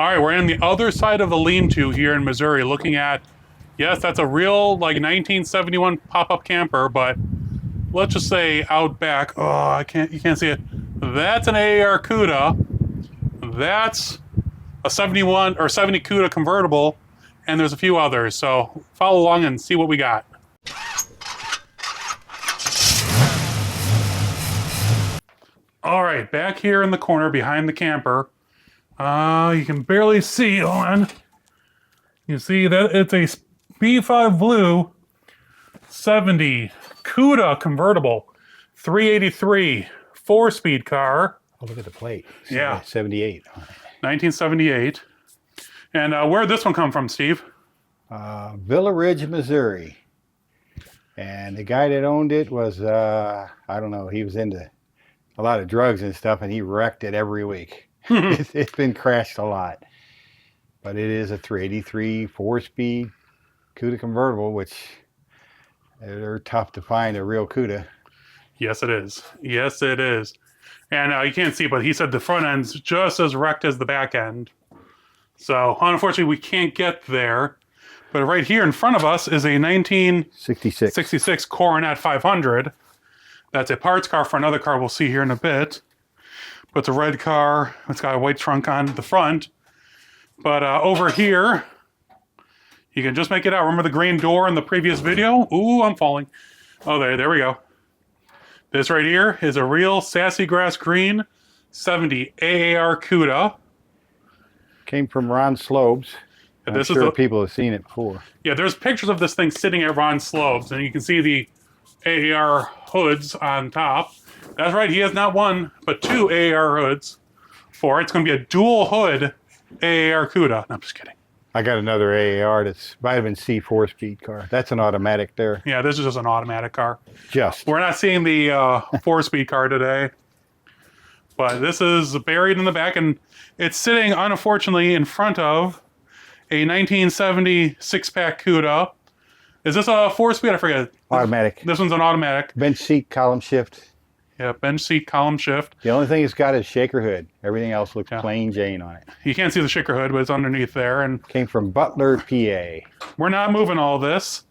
All right, we're on the other side of the lean-to here in Missouri, looking at, yes, that's a real like 1971 pop-up camper, but let's just say out back. Oh, you can't see it. That's an AAR Cuda. That's a 71 or 70 Cuda convertible, and there's a few others. So follow along and see what we got. All right, back here in the corner behind the camper, you can barely see. Hold on. You see that it's a B5 Blue 70 Cuda convertible, 383 4-speed car. Oh, look at the plate. Yeah, 78. 1978. And where'd this one come from, Steve? Villa Ridge, Missouri. And the guy that owned it was, I don't know, he was into a lot of drugs and stuff, and he wrecked it every week. It's been crashed a lot. But it is a 383 4-speed Cuda convertible, which they're tough to find a real Cuda. Yes, it is. Yes, it is. And you can't see, but he said the front end's just as wrecked as the back end. So, unfortunately, we can't get there. But right here in front of us is a 1966 Coronet 500. That's a parts car for another car we'll see here in a bit. But it's a red car. It's got a white trunk on the front. But over here, you can just make it out. Remember the green door in the previous video? Ooh, I'm falling. Oh, there we go. This right here is a real sassy grass green 70 AAR Cuda. Came from Ron Slobe's. I'm sure people have seen it before. Yeah, there's pictures of this thing sitting at Ron Slobe's, and you can see the AAR hoods on top. That's right, he has not one, but two AAR hoods for it. It's going to be a dual hood AAR Cuda. No, I'm just kidding. I got another AAR that's vitamin C 4-speed car. That's an automatic there. Yeah, this is just an automatic car. Just. We're not seeing the 4-speed car today. But this is buried in the back, and it's sitting, unfortunately, in front of a 1970 six-pack Cuda. Is this a 4-speed? I forget. Automatic. This one's an automatic. Bench seat, column shift. Yeah, bench seat, column shift. The only thing it's got is shaker hood. Everything else looks plain Jane on it. You can't see the shaker hood, but it's underneath there. And came from Butler, PA. We're not moving all this.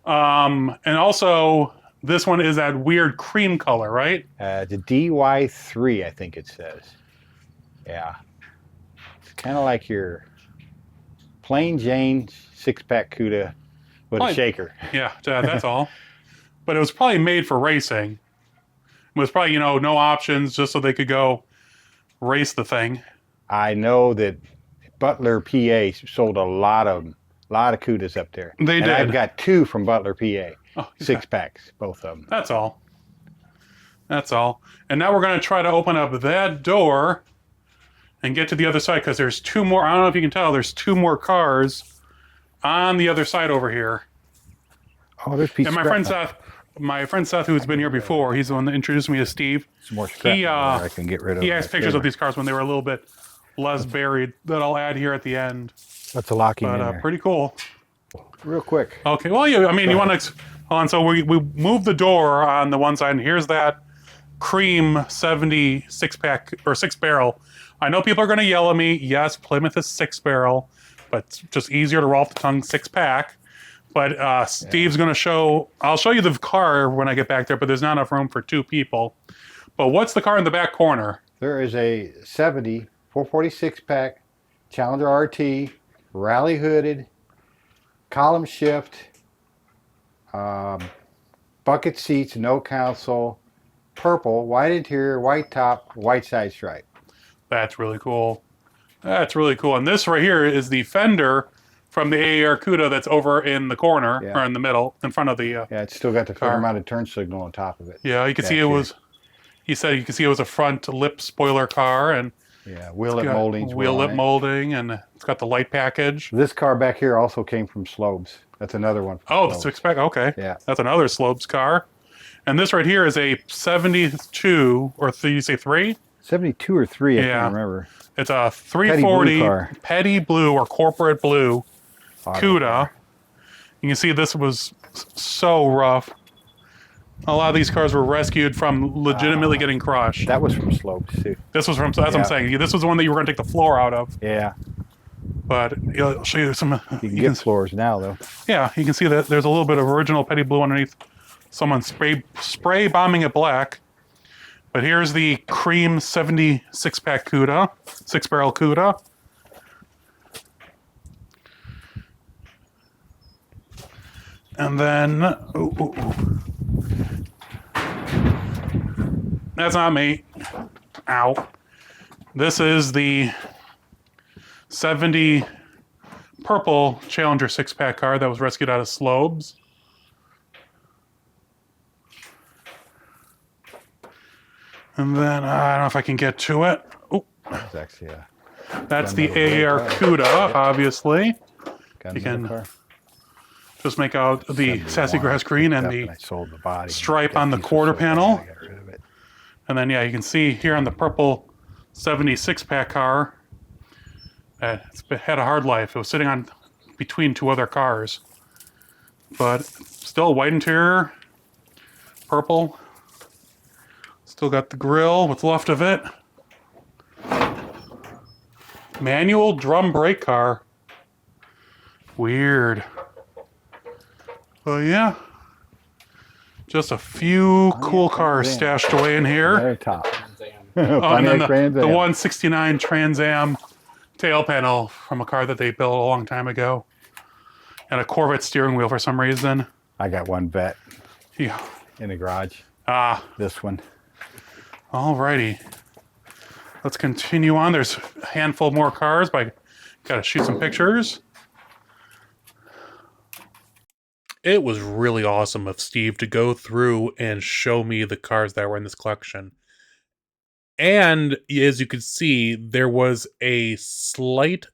And also, this one is that weird cream color, right? The DY3, I think it says. Yeah. It's kind of like your plain Jane six-pack Cuda with a shaker. Yeah, that's all. But it was probably made for racing. It was probably, no options, just so they could go race the thing. I know that Butler, PA sold a lot of Cudas up there. They did. I've got two from Butler, PA. Oh, 6-packs, both of them. That's all. That's all. And now we're going to try to open up that door and get to the other side, because there's two more. I don't know if you can tell, there's two more cars on the other side over here. Oh, there's pieces. And my friend Seth, who's been here before, he's the one that introduced me to Steve. Some more scrap I can get rid of. He has pictures of these cars when they were a little bit less buried that I'll add here at the end. That's a locking in there. Pretty cool. Real quick. Okay, well, you want to... Hold on, so we moved the door on the one side, and here's that cream 70 six-pack, or 6-barrel. I know people are going to yell at me. Yes, Plymouth is 6-barrel, but it's just easier to roll off the tongue 6-pack. But Steve's going to show... I'll show you the car when I get back there, but there's not enough room for two people. But what's the car in the back corner? There is a 70 446-pack Challenger RT, rally hooded, column shift, bucket seats, no console, purple, white interior, white top, white side stripe. That's really cool. That's really cool. And this right here is the fender from the AAR Cuda that's over in the corner, or in the middle, in front of the yeah, it's still got the fender-mounted turn signal on top of it. Yeah, you can see it was... He said you can see it was a front lip spoiler car, and wheel lip moldings. Wheel lip molding, and it's got the light package. This car back here also came from Slobe's. That's another one. Oh, the 6-pack. Okay. Yeah. That's another Slobe's car. And this right here is a 72, or you say 3? 72 or 3, I can't remember. It's a 340 petty blue or corporate blue Cuda. You can see this was so rough. A lot of these cars were rescued from legitimately getting crushed. That was from Slobe's too. This was from, that's what I'm saying. This was the one that you were going to take the floor out of. Yeah. But I'll show you some. You can get floors now, though. Yeah, you can see that there's a little bit of original petty blue underneath. Someone spray bombing it black. But here's the cream 76-pack Cuda, 6 Barrel Cuda. And then, that's not me. Ow. This is the 70 purple Challenger 6-pack car that was rescued out of Slobe's. And then, I don't know if I can get to it. Oh, That's actually that's the AAR Cuda, obviously. got You can car. just make out the sassy grass green and the I sold the body. stripe on the quarter panel. I got rid of it. And then, yeah, you can see here on the purple 76-pack car that it's had a hard life. It was sitting on between two other cars. But still white interior, purple. Still got the grill, what's left of it. Manual drum brake car. Weird. Well, yeah. Just a few cool cars stashed away in here. Very top. Oh, and then the Trans Am. 169 Trans Am tail panel from a car that they built a long time ago. And a Corvette steering wheel for some reason. I got one vet Yeah. in the garage. Ah, This one. alrighty. Let's continue on. There's a handful more cars, but I gotta shoot some pictures. It was really awesome of Steve to go through and show me the cars that were in this collection. And as you can see, there was a slight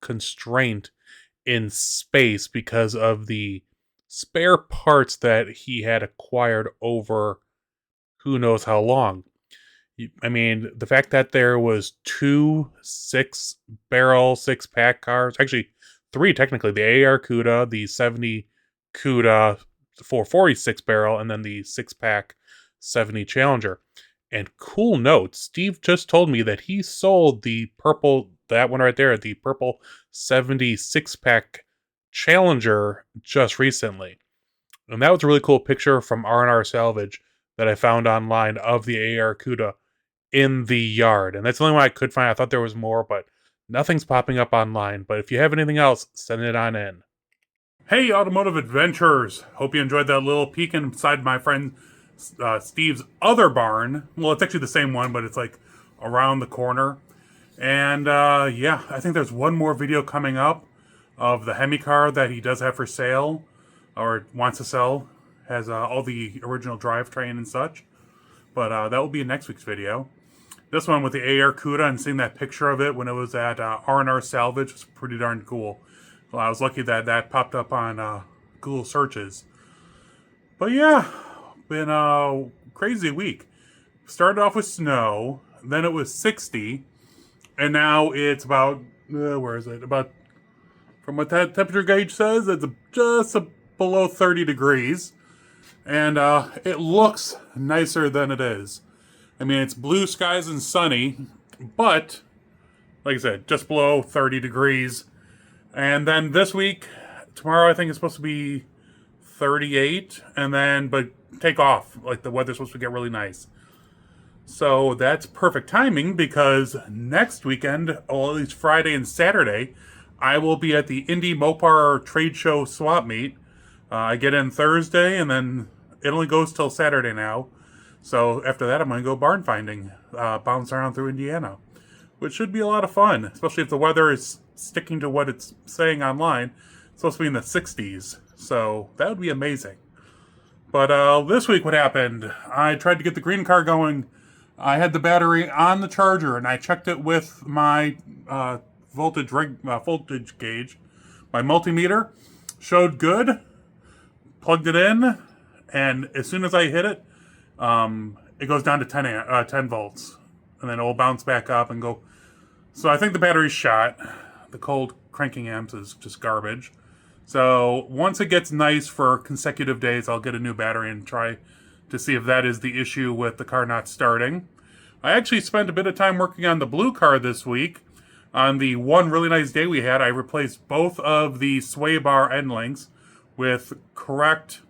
constraint in space because of the spare parts that he had acquired over who knows how long. I mean, the fact that there was 2 6-barrel 6-pack cars, actually 3 technically, the AAR Cuda, the 70 Cuda 440 6-barrel, and then the 6-pack 70 Challenger. And cool note, Steve just told me that he sold the purple, that one right there, the purple 70 6-pack Challenger just recently. And that was a really cool picture from R&R Salvage that I found online of the AAR Cuda in the yard. And that's the only one I could find. I thought there was more, but nothing's popping up online. But if you have anything else, send it on in. Hey, Automotive Adventurers. Hope you enjoyed that little peek inside my friend Steve's other barn. Well, it's actually the same one, but it's like around the corner. And yeah, I think there's one more video coming up of the Hemi car that he does have for sale or wants to sell. Has all the original drivetrain and such. But that will be in next week's video. This one with the AAR Cuda and seeing that picture of it when it was at R&R Salvage was pretty darn cool. Well, I was lucky that that popped up on Google searches. But yeah, been a crazy week. Started off with snow, then it was 60, and now it's about, where is it? About, from what that temperature gauge says, it's just below 30 degrees. And it looks nicer than it is. I mean, it's blue skies and sunny, but, like I said, just below 30 degrees. And then this week, tomorrow I think it's supposed to be 38, and then, but take off. Like, the weather's supposed to get really nice. So that's perfect timing because next weekend, or at least Friday and Saturday, I will be at the Indy Mopar Trade Show Swap Meet. I get in Thursday, and then it only goes till Saturday now. So after that, I'm going to go barn finding, bounce around through Indiana, which should be a lot of fun, especially if the weather is sticking to what it's saying online. It's supposed to be in the 60s, so that would be amazing. But this week what happened, I tried to get the green car going. I had the battery on the charger, and I checked it with my voltage gauge. My multimeter showed good. Plugged it in, and as soon as I hit it, it goes down to 10 volts, and then it will bounce back up and go. So I think the battery's shot. The cold cranking amps is just garbage. So once it gets nice for consecutive days, I'll get a new battery and try to see if that is the issue with the car not starting. I actually spent a bit of time working on the blue car this week. On the one really nice day we had, I replaced both of the sway bar end links with correct,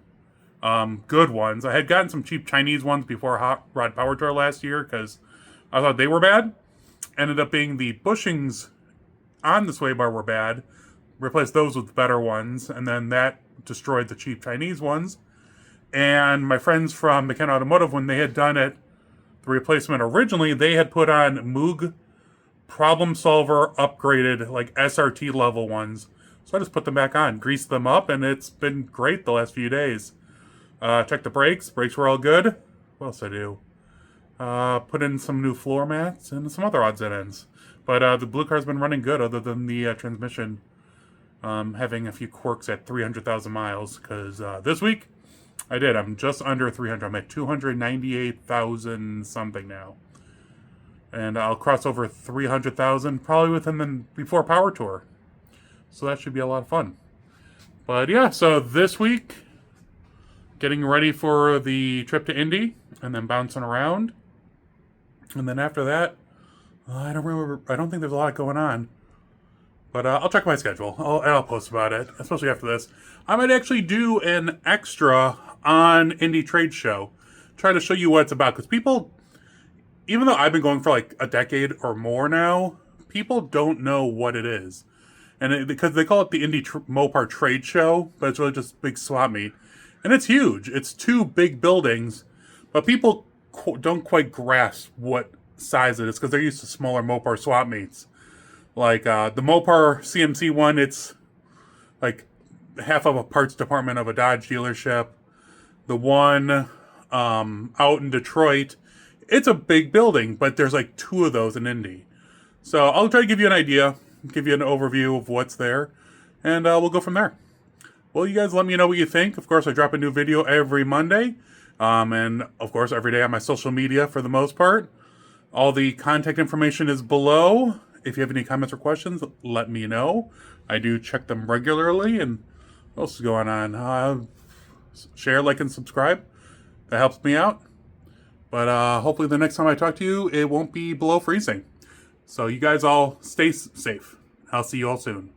good ones. I had gotten some cheap Chinese ones before Hot Rod Power Tour last year because I thought they were bad. Ended up being the bushings on the sway bar were bad. Replaced those with better ones, and then that destroyed the cheap Chinese ones. And my friends from McKenna Automotive, when they had done it, the replacement originally, they had put on Moog Problem Solver upgraded, like SRT level ones. So I just put them back on, greased them up, and it's been great the last few days. Checked the brakes. Brakes were all good. What else did I do? Put in some new floor mats and some other odds and ends. But the blue car's been running good, other than the transmission having a few quirks at 300,000 miles. Because this week, I did. I'm just under 300. I'm at 298,000 something now. And I'll cross over 300,000 probably before Power Tour. So that should be a lot of fun. But yeah, so this week, getting ready for the trip to Indy and then bouncing around. And then after that, I don't think there's a lot going on. But I'll check my schedule. I'll post about it, especially after this. I might actually do an extra on Indie Trade Show, trying to show you what it's about. Because people, even though I've been going for like a decade or more now, people don't know what it is. And because they call it the Indie Mopar Trade Show, but it's really just a big swap meet. And it's huge. It's 2 big buildings, but people don't quite grasp what size it is because they're used to smaller Mopar swap meets. Like the Mopar CMC one, it's like half of a parts department of a Dodge dealership. The one out in Detroit, it's a big building, but there's like 2 of those in Indy. So I'll try to give you an idea, give you an overview of what's there, and we'll go from there. Well, you guys let me know what you think. Of course, I drop a new video every Monday, and of course, every day on my social media for the most part. All the contact information is below. If you have any comments or questions, let me know. I do check them regularly. And what else is going on? Share, like, and subscribe. That helps me out. But hopefully the next time I talk to you, it won't be below freezing. So you guys all stay safe. I'll see you all soon.